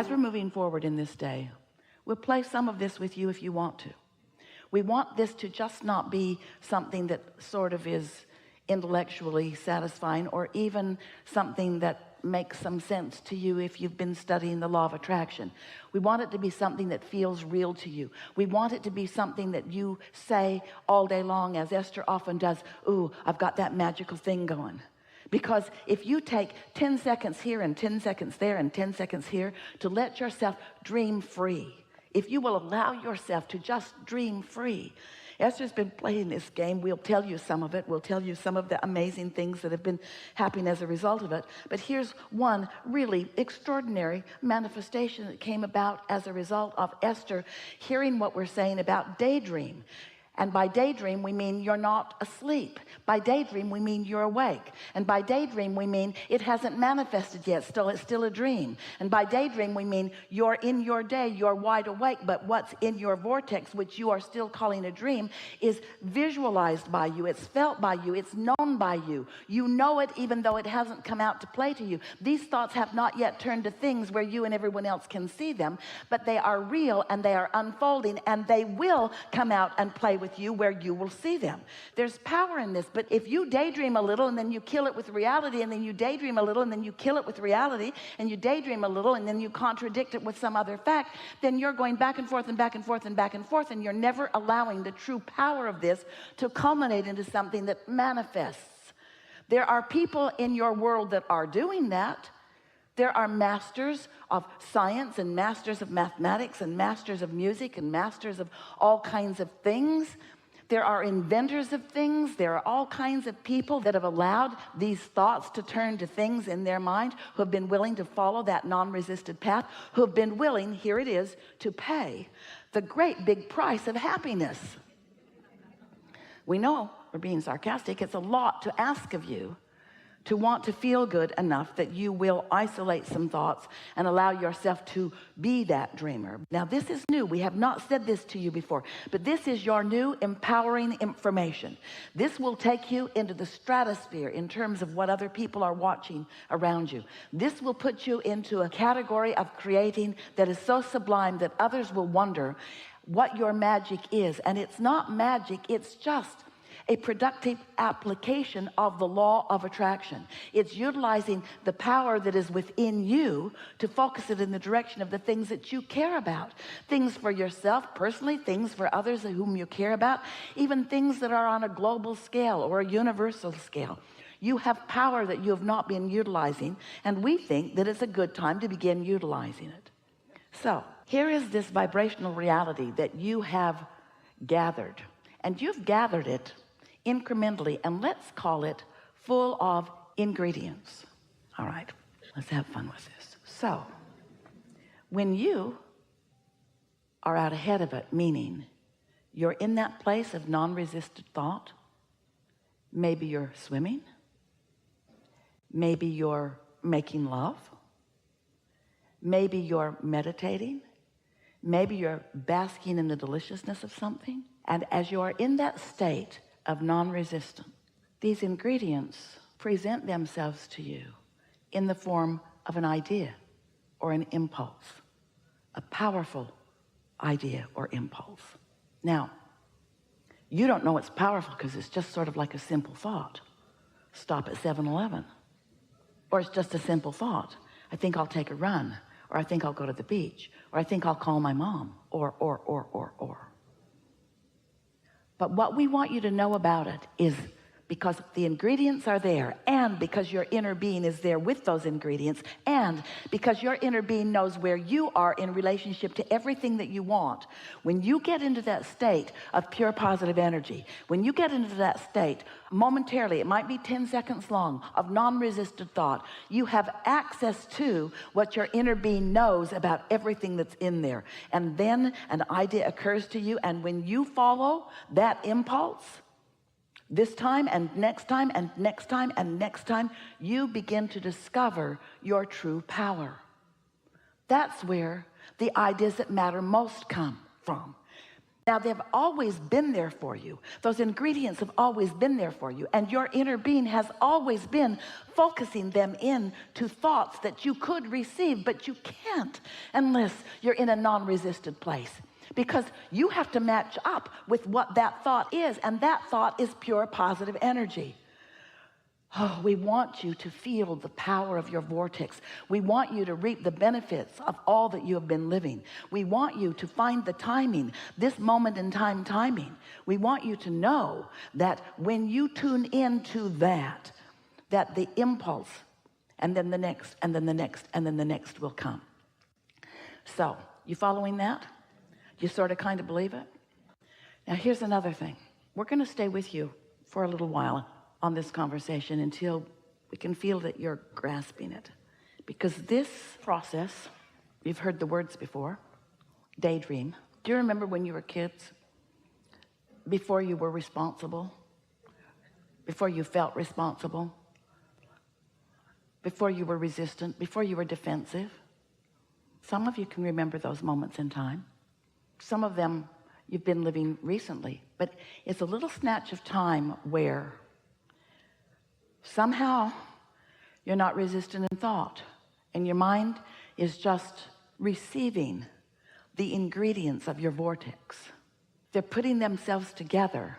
As we're moving forward in this day, we'll play some of this with you if you want to. We want this to just not be something that sort of is intellectually satisfying, or even something that makes some sense to you if you've been studying the law of attraction. We want it to be something that feels real to you. We want it to be something that you say all day long, as Esther often does. Ooh, I've got that magical thing going. Because if you take 10 seconds here and 10 seconds there and 10 seconds here to let yourself dream free, if you will allow yourself to just dream free. Esther's been playing this game. We'll tell you some of it. We'll tell you some of the amazing things that have been happening as a result of it. But here's one really extraordinary manifestation that came about as a result of Esther hearing what we're saying about daydream. And by daydream, we mean you're not asleep. By daydream, we mean you're awake. And by daydream, we mean it hasn't manifested yet. It's still a dream. And by daydream, we mean you're in your day, you're wide awake, but what's in your vortex, which you are still calling a dream, is visualized by you. It's felt by you. It's known by you. You know it even though it hasn't come out to play to you. These thoughts have not yet turned to things where you and everyone else can see them, but they are real and they are unfolding, and they will come out and play with you where you will see them. There's power in this. But if you daydream a little and then you kill it with reality, and then you daydream a little and then you kill it with reality, and you daydream a little and then you contradict it with some other fact, then you're going back and forth and back and forth and back and forth, and you're never allowing the true power of this to culminate into something that manifests. There are people in your world that are doing that. There are masters of science and masters of mathematics and masters of music and masters of all kinds of things. There are inventors of things. There are all kinds of people that have allowed these thoughts to turn to things in their mind, who have been willing to follow that non-resisted path, who have been willing, here it is, to pay the great big price of happiness. We know, we're being sarcastic, it's a lot to ask of you to want to feel good enough that you will isolate some thoughts and allow yourself to be that dreamer. Now, this is new. We have not said this to you before, but this is your new empowering information. This will take you into the stratosphere in terms of what other people are watching around you. This will put you into a category of creating that is so sublime that others will wonder what your magic is. And it's not magic, it's just a productive application of the law of attraction. It's utilizing the power that is within you to focus it in the direction of the things that you care about. Things for yourself personally, things for others whom you care about, even things that are on a global scale or a universal scale. You have power that you have not been utilizing, and we think that it's a good time to begin utilizing it. So here is this vibrational reality that you have gathered, and you've gathered it incrementally, and let's call it full of ingredients. All right, let's have fun with this. So when you are out ahead of it, meaning you're in that place of non-resisted thought, maybe you're swimming, maybe you're making love, maybe you're meditating, maybe you're basking in the deliciousness of something, and as you are in that state of non-resistance, these ingredients present themselves to you in the form of an idea or an impulse, a powerful idea or impulse. Now, you don't know it's powerful because it's just sort of like a simple thought. Stop at 7-Eleven. Or it's just a simple thought. I think I'll take a run, or I think I'll go to the beach, or I think I'll call my mom, or. But what we want you to know about it is, because the ingredients are there, and because your inner being is there with those ingredients, and because your inner being knows where you are in relationship to everything that you want, when you get into that state of pure positive energy, when you get into that state momentarily, it might be 10 seconds long, of non-resisted thought, you have access to what your inner being knows about everything that's in there. And then an idea occurs to you, and when you follow that impulse, this time and next time and next time and next time, you begin to discover your true power. That's where the ideas that matter most come from. Now, they've always been there for you. Those ingredients have always been there for you. And your inner being has always been focusing them in to thoughts that you could receive, but you can't unless you're in a non-resisted place. Because you have to match up with what that thought is. And that thought is pure positive energy. Oh, we want you to feel the power of your vortex. We want you to reap the benefits of all that you have been living. We want you to find the timing, this moment in time timing. We want you to know that when you tune into that the impulse and then the next and then the next and then the next will come. So, you following that? You sort of kind of believe it? Now, here's another thing. We're going to stay with you for a little while on this conversation until we can feel that you're grasping it, because this process, you've heard the words before, daydream. Do you remember when you were kids, before you were responsible, before you felt responsible, before you were resistant, before you were defensive? Some of you can remember those moments in time. Some of them you've been living recently, but it's a little snatch of time where somehow you're not resistant in thought, and your mind is just receiving the ingredients of your vortex. They're putting themselves together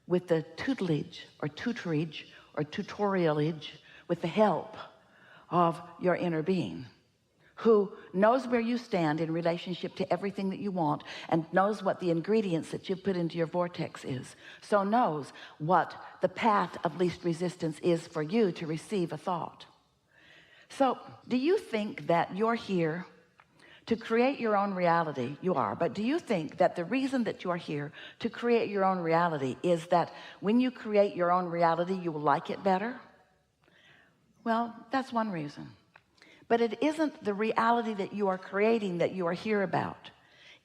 with the tutelage or tutorialage, with the help of your inner being, who knows where you stand in relationship to everything that you want, and knows what the ingredients that you've put into your vortex is. So knows what the path of least resistance is for you to receive a thought. So do you think that you're here to create your own reality? You are. But do you think that the reason that you're here to create your own reality is that when you create your own reality, you will like it better? Well, that's one reason. But it isn't the reality that you are creating that you are here about.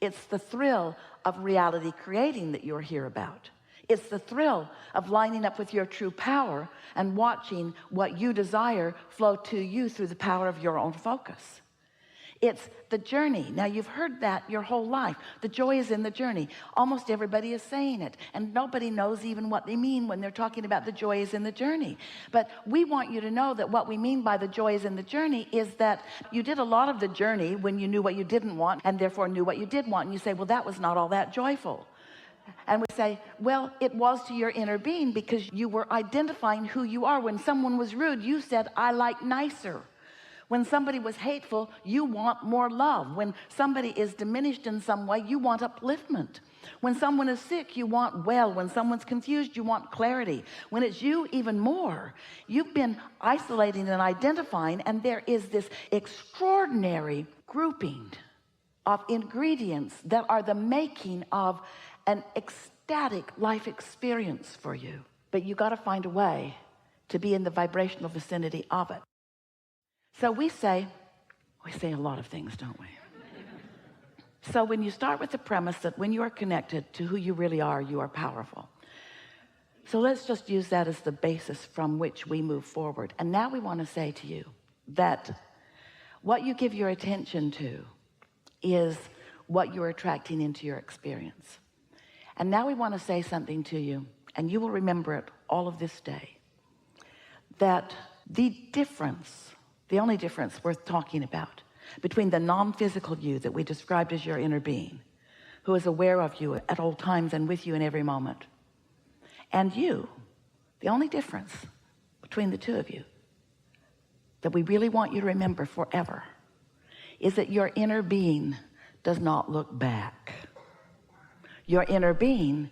It's the thrill of reality creating that you're here about. It's the thrill of lining up with your true power and watching what you desire flow to you through the power of your own focus. It's the journey. Now, you've heard that your whole life. The joy is in the journey. Almost everybody is saying it, and nobody knows even what they mean when they're talking about the joy is in the journey. But we want you to know that what we mean by the joy is in the journey is that you did a lot of the journey when you knew what you didn't want, and therefore knew what you did want. And you say, well, that was not all that joyful. And we say, well, it was to your inner being, because you were identifying who you are. When someone was rude, you said, I like nicer. When somebody was hateful, you want more love. When somebody is diminished in some way, you want upliftment. When someone is sick, you want well. When someone's confused, you want clarity. When it's you, even more. You've been isolating and identifying, and there is this extraordinary grouping of ingredients that are the making of an ecstatic life experience for you. But you got to find a way to be in the vibrational vicinity of it. So we say a lot of things, don't we? So when you start with the premise that when you are connected to who you really are, you are powerful. So let's just use that as the basis from which we move forward. And now we want to say to you that what you give your attention to is what you're attracting into your experience. And now we want to say something to you, and you will remember it all of this day, that the only difference worth talking about between the non-physical you that we described as your inner being, who is aware of you at all times and with you in every moment, and you, the only difference between the two of you that we really want you to remember forever is that your inner being does not look back. Your inner being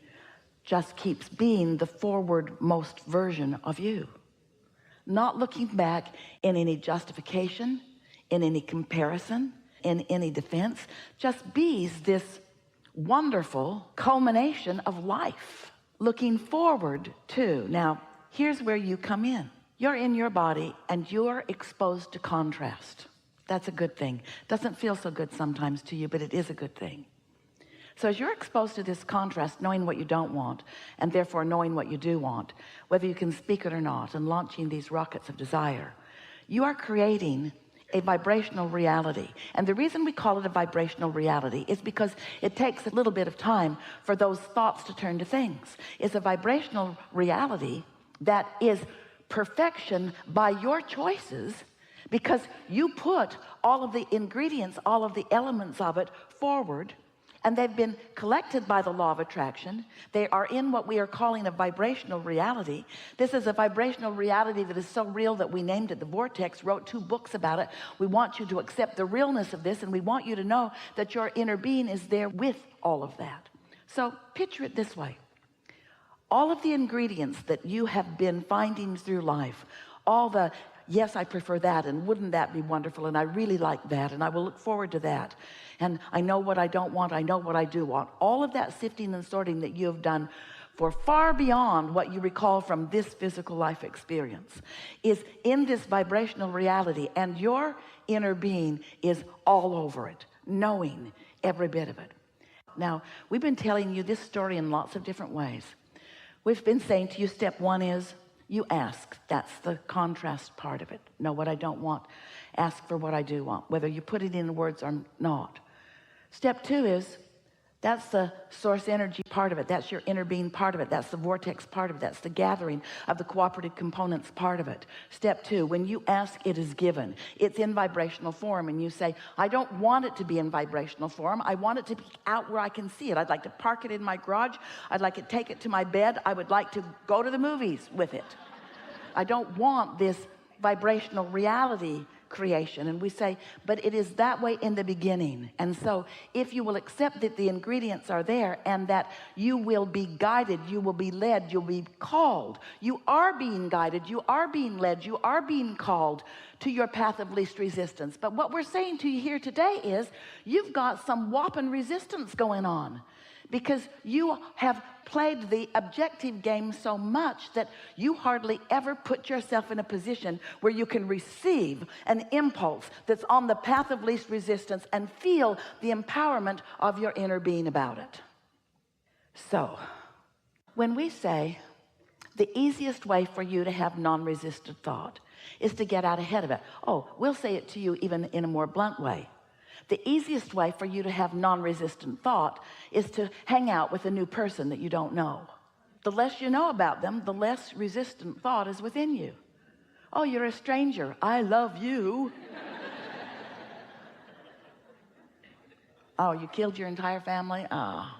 just keeps being the forward-most version of you, not looking back in any justification, in any comparison, in any defense. Just bees this wonderful culmination of life, looking forward to. Now, here's where you come in. You're in your body and you're exposed to contrast. That's a good thing. Doesn't feel so good sometimes to you, but it is a good thing. So as you're exposed to this contrast, knowing what you don't want, and therefore knowing what you do want, whether you can speak it or not, and launching these rockets of desire, you are creating a vibrational reality. And the reason we call it a vibrational reality is because it takes a little bit of time for those thoughts to turn to things. It's a vibrational reality that is perfection by your choices, because you put all of the ingredients, all of the elements of it forward, and they've been collected by the law of attraction. They are in what we are calling a vibrational reality. This is a vibrational reality that is so real that we named it the vortex, wrote 2 books about it. We want you to accept the realness of this, and we want you to know that your inner being is there with all of that. So picture it this way. All of the ingredients that you have been finding through life, all the yes, I prefer that, and wouldn't that be wonderful, and I really like that, and I will look forward to that, and I know what I don't want, I know what I do want. All of that sifting and sorting that you have done for far beyond what you recall from this physical life experience is in this vibrational reality, and your inner being is all over it, knowing every bit of it. Now, we've been telling you this story in lots of different ways. We've been saying to you, step 1 is you ask. That's the contrast part of it. Know what I don't want. Ask for what I do want, whether you put it in words or not. Step 2 is that's the source energy part of it. That's your inner being part of it. That's the vortex part of it. That's the gathering of the cooperative components part of it. Step 2, when you ask, it is given. It's in vibrational form, and you say, I don't want it to be in vibrational form. I want it to be out where I can see it. I'd like to park it in my garage. I'd like to take it to my bed. I would like to go to the movies with it. I don't want this vibrational reality creation. And we say, but it is that way in the beginning. And so if you will accept that the ingredients are there, and that you will be guided, you will be led, you'll be called, you are being guided, you are being led, you are being called to your path of least resistance. But what we're saying to you here today is you've got some whopping resistance going on, because you have played the objective game so much that you hardly ever put yourself in a position where you can receive an impulse that's on the path of least resistance and feel the empowerment of your inner being about it. So when we say the easiest way for you to have non-resistant thought is to get out ahead of it, we'll say it to you even in a more blunt way. The easiest way for you to have non-resistant thought is to hang out with a new person that you don't know. The less you know about them, the less resistant thought is within you. Oh, you're a stranger. I love you. Oh, you killed your entire family? Oh.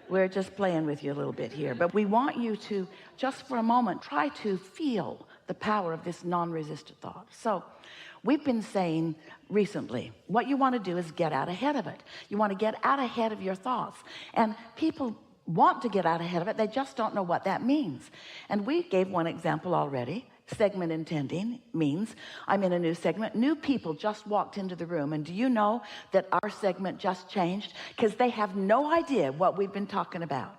We're just playing with you a little bit here, but we want you to, just for a moment, try to feel the power of this non-resistant thought. So we've been saying recently, what you want to do is get out ahead of it. You want to get out ahead of your thoughts. And people want to get out ahead of it. They just don't know what that means. And we gave one example already. Segment intending means I'm in a new segment. New people just walked into the room. And do you know that our segment just changed? Because they have no idea what we've been talking about.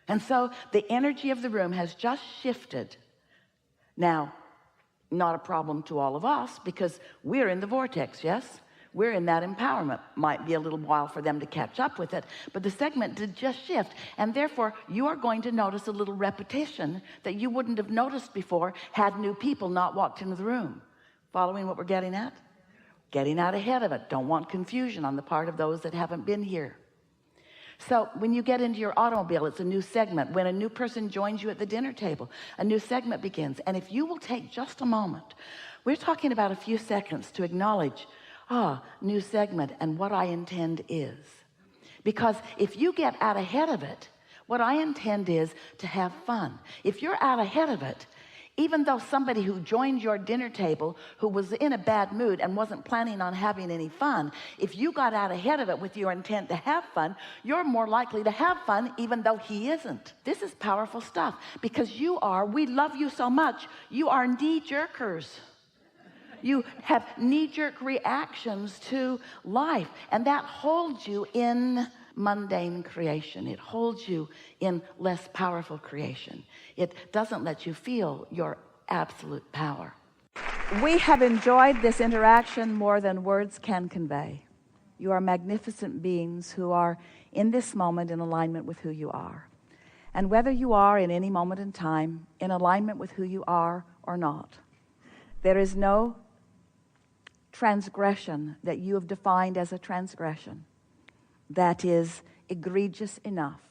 And so the energy of the room has just shifted. Now, not a problem to all of us, because we're in the vortex, yes? We're in that empowerment. Might be a little while for them to catch up with it, but the segment did just shift, and therefore you are going to notice a little repetition that you wouldn't have noticed before had new people not walked into the room. Following what we're getting at? Getting out ahead of it. Don't want confusion on the part of those that haven't been here. So when you get into your automobile, it's a new segment. When a new person joins you at the dinner table, a new segment begins. And if you will take just a moment, we're talking about a few seconds to acknowledge, new segment, and what I intend is. Because if you get out ahead of it, what I intend is to have fun. If you're out ahead of it, even though somebody who joined your dinner table who was in a bad mood and wasn't planning on having any fun, if you got out ahead of it with your intent to have fun, you're more likely to have fun even though he isn't. This is powerful stuff, because we love you so much, you are knee-jerkers. You have knee-jerk reactions to life, and that holds you in mundane creation. It holds you in less powerful creation. It doesn't let you feel your absolute power. We have enjoyed this interaction more than words can convey. You are magnificent beings who are in this moment in alignment with who you are. And whether you are in any moment in time in alignment with who you are or not, there is no transgression that you have defined as a transgression that is egregious enough